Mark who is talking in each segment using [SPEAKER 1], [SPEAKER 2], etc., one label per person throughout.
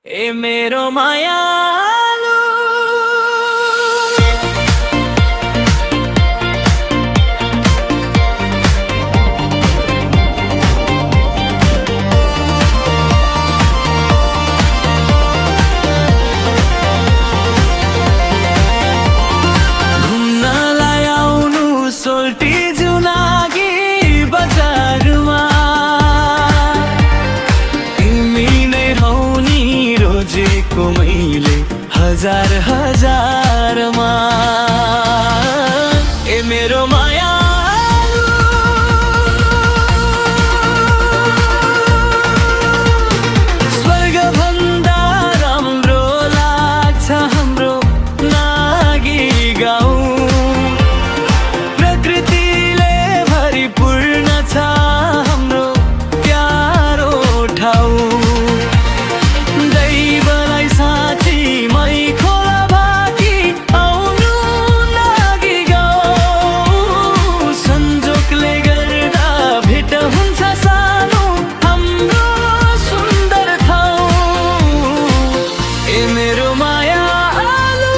[SPEAKER 1] ए मेरो मायालु घुम्नलाई आउनु सोल्टी जुनागी बजारमा तिमी नै हौ नि रोजेको मैले हजार हजारमा ए मेरो मायालु स्वर्ग भन्दा राम्रो लाग्छ हाम्रो नागी गाउँ प्रकृतिले भरिपूर्ण छ हाम्रो प्यारो ठाउँ दैवलाई साँची मै खोला भाकी आउनु लागि गाउँ संजोगले गर्दा भेट हुन्छ सानो हाम्रो सुन्दर ठाउँ ए मेरो मायालु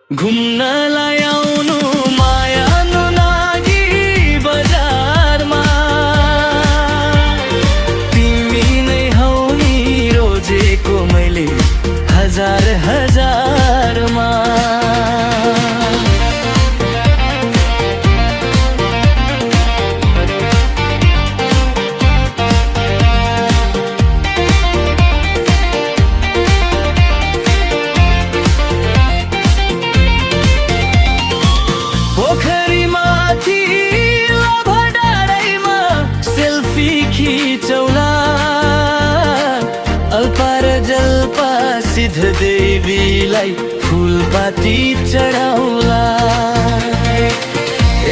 [SPEAKER 1] घुम्नलाई आउनु मायालु नागी बजारमा तिमी नै हौ नि रोजेको मैले हजार हजारमा पोखरीमाथि लाभा डाँडामा सेल्फी खिचौला अल्पार जल्पा सिद्ध देवीलाई फुलपाती चढाउला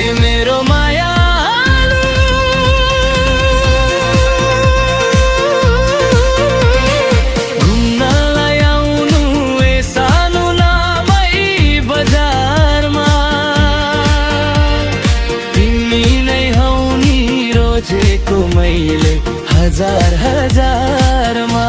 [SPEAKER 1] ए मेरो मायालु घुम्नलाई आउनु ए सानो नामै बजारमा तिमी नै हौ नि रोजेको मैले हजार हजारमा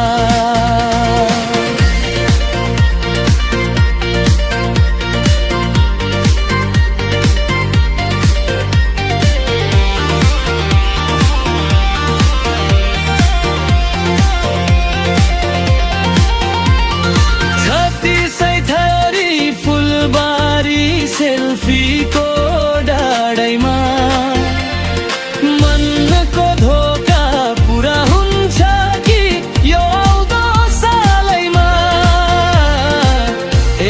[SPEAKER 1] छत्तीसै थरी फुलबारी सेल्फीको डाँडैमा मनको धोका पुरा हुन्छ कि यो आउँदो सालैमा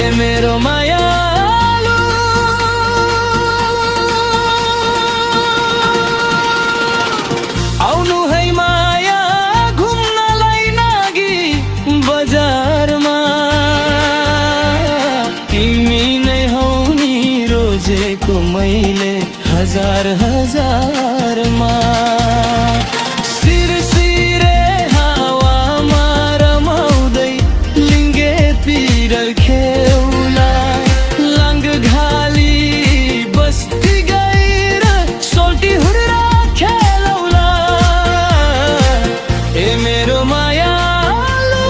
[SPEAKER 1] ए मेरो मायालु आउनु है माया घुम्नलाई नागी बजारमा तिमी नै हौ नि रोजेको मैले हजार हजारमा सिरसिरे हावामा रमाउँदै लिङ्गे पिरल खेउला लाङ्ग घाली बस्ती गएर सोल्टी हुर्रा खेलौला ए मेरो मायालु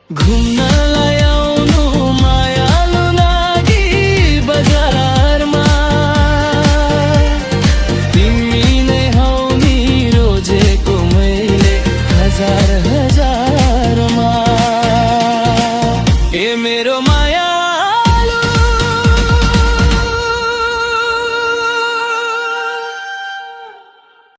[SPEAKER 1] घुम्नलाई आउनु मायालु नागी बजारमा तिमी नै हौ नि रोजेको मैले हजार हजारमा ए मेरो माया